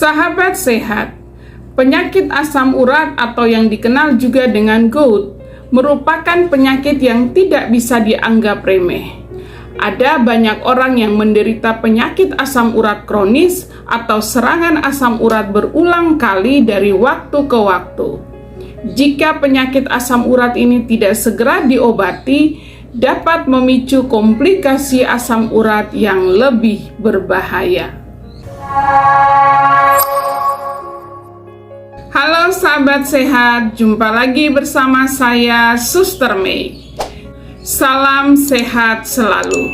Sahabat sehat, penyakit asam urat atau yang dikenal juga dengan gout merupakan penyakit yang tidak bisa dianggap remeh. Ada banyak orang yang menderita penyakit asam urat kronis atau serangan asam urat berulang kali dari waktu ke waktu. Jika penyakit asam urat ini tidak segera diobati, dapat memicu komplikasi asam urat yang lebih berbahaya. Halo sahabat sehat, jumpa lagi bersama saya Suster Mei. Salam sehat selalu.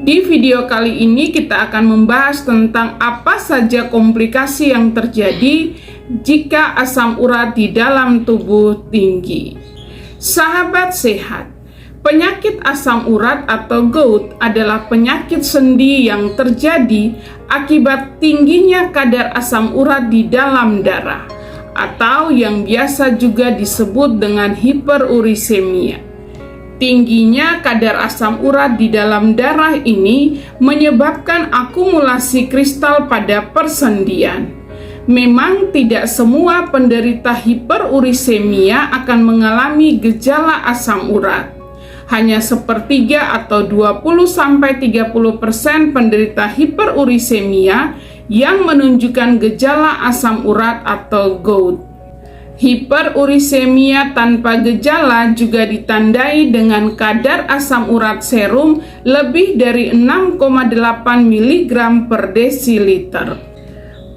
Di video kali ini kita akan membahas tentang apa saja komplikasi yang terjadi jika asam urat di dalam tubuh tinggi. Sahabat sehat, penyakit asam urat atau gout adalah penyakit sendi yang terjadi akibat tingginya kadar asam urat di dalam darah, atau yang biasa juga disebut dengan hiperurisemia. Tingginya kadar asam urat di dalam darah ini menyebabkan akumulasi kristal pada persendian. Memang tidak semua penderita hiperurisemia akan mengalami gejala asam urat. Hanya sepertiga atau 20-30% penderita hiperurisemia yang menunjukkan gejala asam urat atau gout. Hiperurisemia tanpa gejala juga ditandai dengan kadar asam urat serum lebih dari 6,8 mg per desiliter.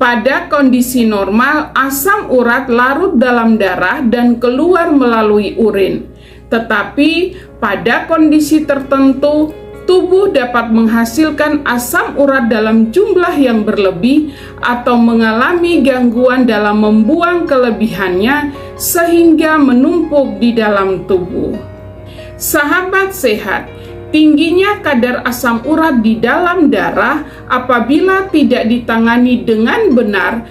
Pada kondisi normal, asam urat larut dalam darah dan keluar melalui urin. Tetapi pada kondisi tertentu, tubuh dapat menghasilkan asam urat dalam jumlah yang berlebih atau mengalami gangguan dalam membuang kelebihannya sehingga menumpuk di dalam tubuh. Sahabat sehat, tingginya kadar asam urat di dalam darah apabila tidak ditangani dengan benar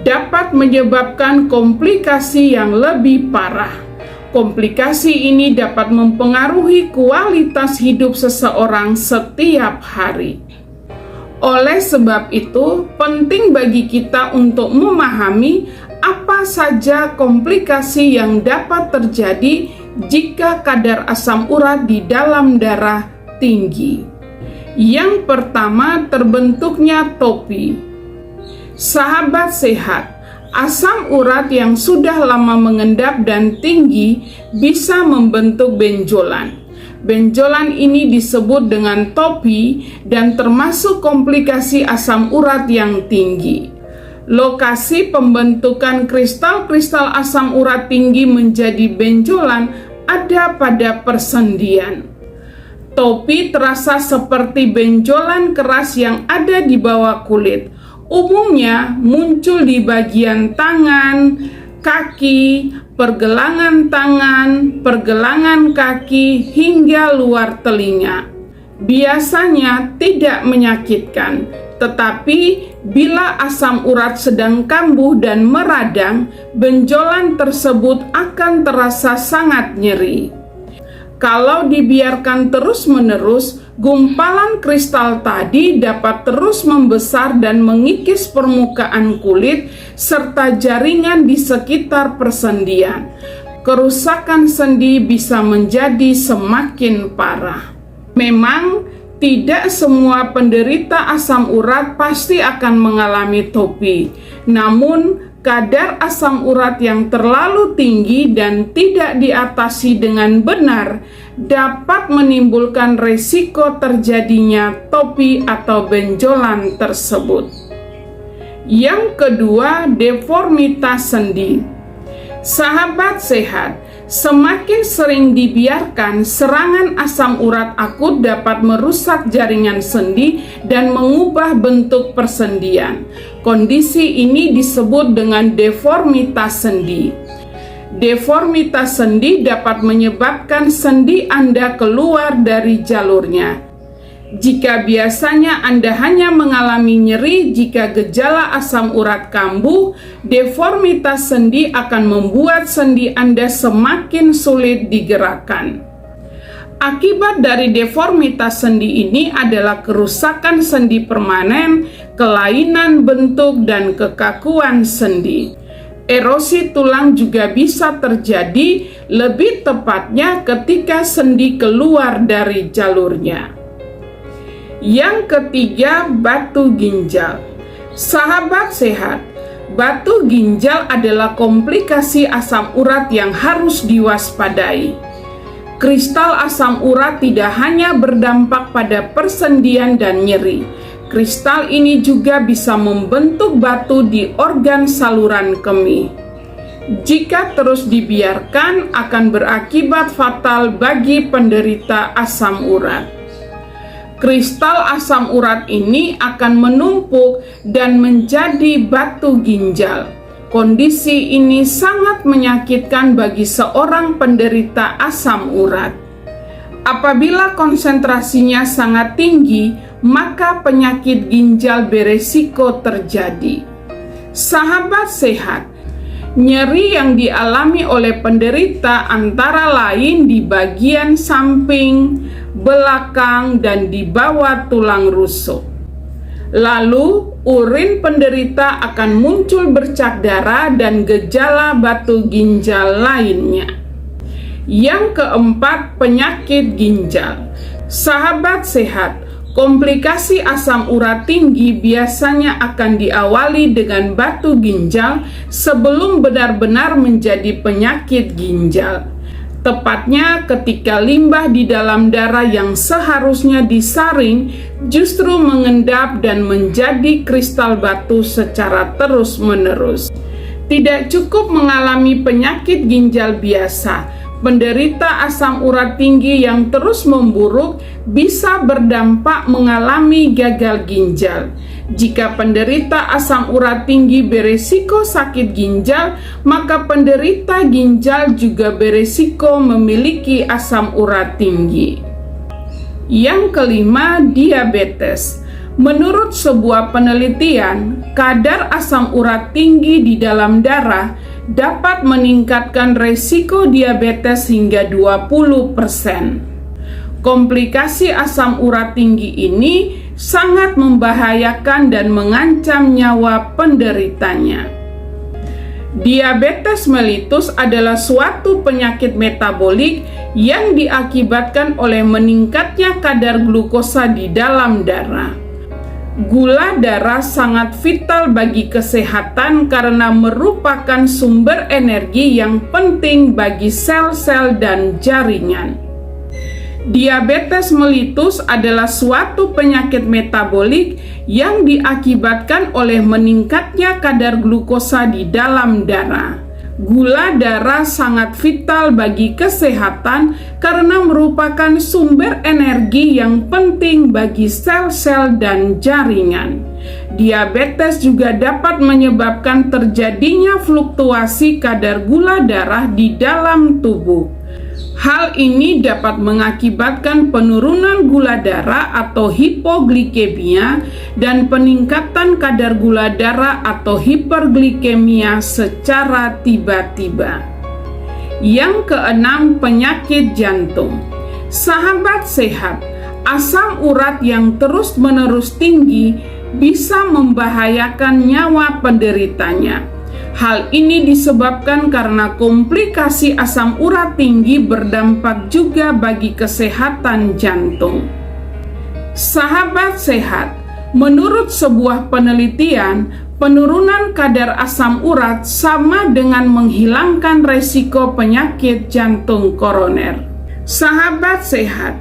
dapat menyebabkan komplikasi yang lebih parah. Komplikasi ini dapat mempengaruhi kualitas hidup seseorang setiap hari. Oleh sebab itu, penting bagi kita untuk memahami apa saja komplikasi yang dapat terjadi jika kadar asam urat di dalam darah tinggi. Yang pertama, terbentuknya topi. Sahabat sehat, asam urat yang sudah lama mengendap dan tinggi bisa membentuk benjolan. Benjolan ini disebut dengan topi dan termasuk komplikasi asam urat yang tinggi. Lokasi pembentukan kristal-kristal asam urat tinggi menjadi benjolan ada pada persendian. Topi terasa seperti benjolan keras yang ada di bawah kulit. Umumnya muncul di bagian tangan, kaki, pergelangan tangan, pergelangan kaki, hingga luar telinga. Biasanya tidak menyakitkan, tetapi bila asam urat sedang kambuh dan meradang, benjolan tersebut akan terasa sangat nyeri. Kalau dibiarkan terus-menerus, gumpalan kristal tadi dapat terus membesar dan mengikis permukaan kulit serta jaringan di sekitar persendian. Kerusakan sendi bisa menjadi semakin parah. Memang tidak semua penderita asam urat pasti akan mengalami topi. Namun, kadar asam urat yang terlalu tinggi dan tidak diatasi dengan benar dapat menimbulkan resiko terjadinya topi atau benjolan tersebut. Yang kedua, deformitas sendi. Sahabat sehat, semakin sering dibiarkan, serangan asam urat akut dapat merusak jaringan sendi dan mengubah bentuk persendian. Kondisi ini disebut dengan deformitas sendi. Deformitas sendi dapat menyebabkan sendi Anda keluar dari jalurnya. Jika biasanya Anda hanya mengalami nyeri jika gejala asam urat kambuh, deformitas sendi akan membuat sendi Anda semakin sulit digerakkan. Akibat dari deformitas sendi ini adalah kerusakan sendi permanen, kelainan bentuk, dan kekakuan sendi. Erosi tulang juga bisa terjadi, lebih tepatnya ketika sendi keluar dari jalurnya. Yang ketiga, batu ginjal. Sahabat sehat, batu ginjal adalah komplikasi asam urat yang harus diwaspadai. Kristal asam urat tidak hanya berdampak pada persendian dan nyeri. Kristal ini juga bisa membentuk batu di organ saluran kemih. Jika terus dibiarkan, akan berakibat fatal bagi penderita asam urat. Kristal asam urat ini akan menumpuk dan menjadi batu ginjal. Kondisi ini sangat menyakitkan bagi seorang penderita asam urat. Apabila konsentrasinya sangat tinggi, maka penyakit ginjal beresiko terjadi. Sahabat sehat, nyeri yang dialami oleh penderita antara lain di bagian samping, belakang, dan di bawah tulang rusuk. Lalu, urin penderita akan muncul bercak darah dan gejala batu ginjal lainnya. Yang keempat, penyakit ginjal. Sahabat sehat, komplikasi asam urat tinggi biasanya akan diawali dengan batu ginjal sebelum benar-benar menjadi penyakit ginjal. Tepatnya ketika limbah di dalam darah yang seharusnya disaring justru mengendap dan menjadi kristal batu secara terus-menerus. Tidak cukup mengalami penyakit ginjal biasa, penderita asam urat tinggi yang terus memburuk bisa berdampak mengalami gagal ginjal. Jika penderita asam urat tinggi beresiko sakit ginjal, maka penderita ginjal juga beresiko memiliki asam urat tinggi. Yang kelima, diabetes. Menurut sebuah penelitian, kadar asam urat tinggi di dalam darah dapat meningkatkan resiko diabetes hingga 20%. Komplikasi asam urat tinggi ini sangat membahayakan dan mengancam nyawa penderitanya. Diabetes mellitus adalah suatu penyakit metabolik yang diakibatkan oleh meningkatnya kadar glukosa di dalam darah. Gula darah sangat vital bagi kesehatan karena merupakan sumber energi yang penting bagi sel-sel dan jaringan. Diabetes mellitus adalah suatu penyakit metabolik yang diakibatkan oleh meningkatnya kadar glukosa di dalam darah. Gula darah sangat vital bagi kesehatan karena merupakan sumber energi yang penting bagi sel-sel dan jaringan. Diabetes juga dapat menyebabkan terjadinya fluktuasi kadar gula darah di dalam tubuh. Hal ini dapat mengakibatkan penurunan gula darah atau hipoglikemia dan peningkatan kadar gula darah atau hiperglikemia secara tiba-tiba. Yang keenam, penyakit jantung. Sahabat sehat, asam urat yang terus-menerus tinggi bisa membahayakan nyawa penderitanya. Hal ini disebabkan karena komplikasi asam urat tinggi berdampak juga bagi kesehatan jantung. Sahabat sehat, menurut sebuah penelitian, penurunan kadar asam urat sama dengan menghilangkan resiko penyakit jantung koroner. Sahabat sehat,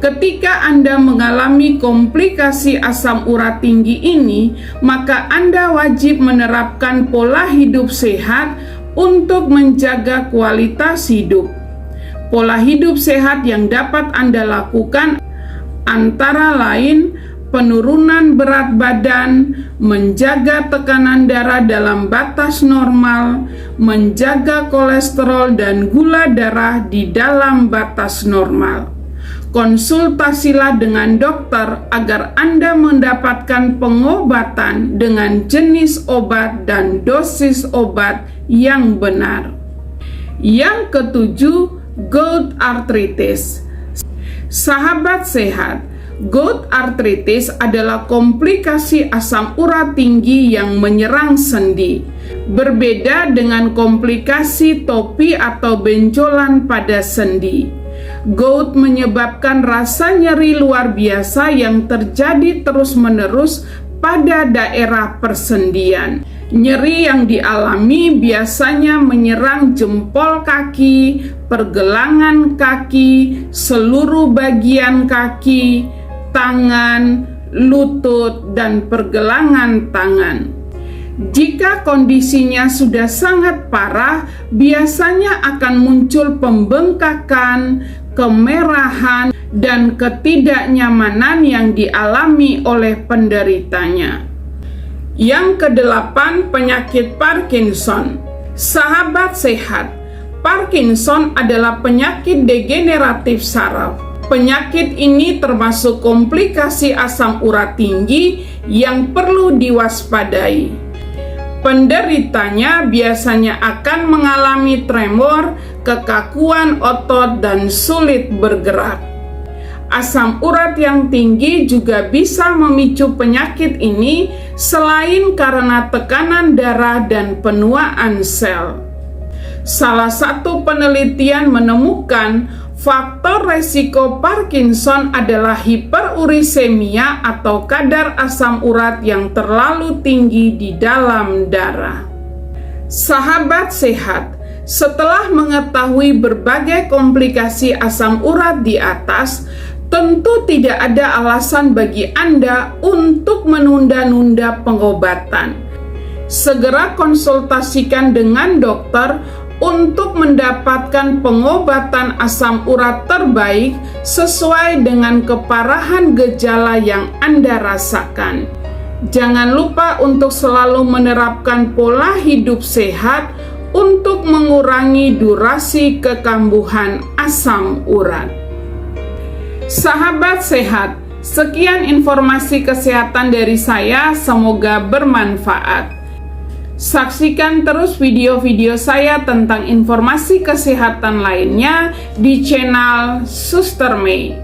ketika Anda mengalami komplikasi asam urat tinggi ini, maka Anda wajib menerapkan pola hidup sehat untuk menjaga kualitas hidup. Pola hidup sehat yang dapat Anda lakukan antara lain penurunan berat badan, menjaga tekanan darah dalam batas normal, menjaga kolesterol dan gula darah di dalam batas normal. Konsultasilah dengan dokter agar Anda mendapatkan pengobatan dengan jenis obat dan dosis obat yang benar. Yang ketujuh, gout arthritis. Sahabat sehat, gout arthritis adalah komplikasi asam urat tinggi yang menyerang sendi. Berbeda dengan komplikasi topi atau benjolan pada sendi. Gout menyebabkan rasa nyeri luar biasa yang terjadi terus-menerus pada daerah persendian. Nyeri yang dialami biasanya menyerang jempol kaki, pergelangan kaki, seluruh bagian kaki, tangan, lutut, dan pergelangan tangan. Jika kondisinya sudah sangat parah, biasanya akan muncul pembengkakan, kemerahan, dan ketidaknyamanan yang dialami oleh penderitanya. Yang kedelapan, penyakit Parkinson. Sahabat sehat, Parkinson adalah penyakit degeneratif saraf. Penyakit ini termasuk komplikasi asam urat tinggi yang perlu diwaspadai. Penderitanya biasanya akan mengalami tremor, kekakuan otot, dan sulit bergerak. Asam urat yang tinggi juga bisa memicu penyakit ini selain karena tekanan darah dan penuaan sel. Salah satu penelitian menemukan faktor resiko Parkinson adalah hiperurisemia atau kadar asam urat yang terlalu tinggi di dalam darah. Sahabat sehat, setelah mengetahui berbagai komplikasi asam urat di atas, tentu tidak ada alasan bagi Anda untuk menunda-nunda pengobatan. Segera konsultasikan dengan dokter untuk mendapatkan pengobatan asam urat terbaik sesuai dengan keparahan gejala yang Anda rasakan. Jangan lupa untuk selalu menerapkan pola hidup sehat untuk mengurangi durasi kekambuhan asam urat. Sahabat sehat, sekian informasi kesehatan dari saya, semoga bermanfaat. Saksikan terus video-video saya tentang informasi kesehatan lainnya di channel Suster Mei.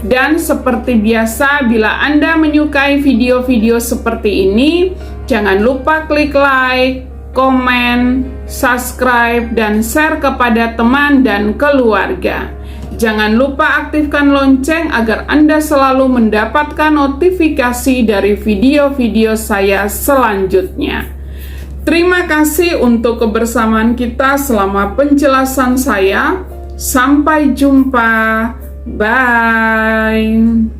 Dan seperti biasa, bila Anda menyukai video-video seperti ini, jangan lupa klik like, komen, subscribe, dan share kepada teman dan keluarga. Jangan lupa aktifkan lonceng agar Anda selalu mendapatkan notifikasi dari video-video saya selanjutnya. Terima kasih untuk kebersamaan kita selama penjelasan saya. Sampai jumpa. Bye.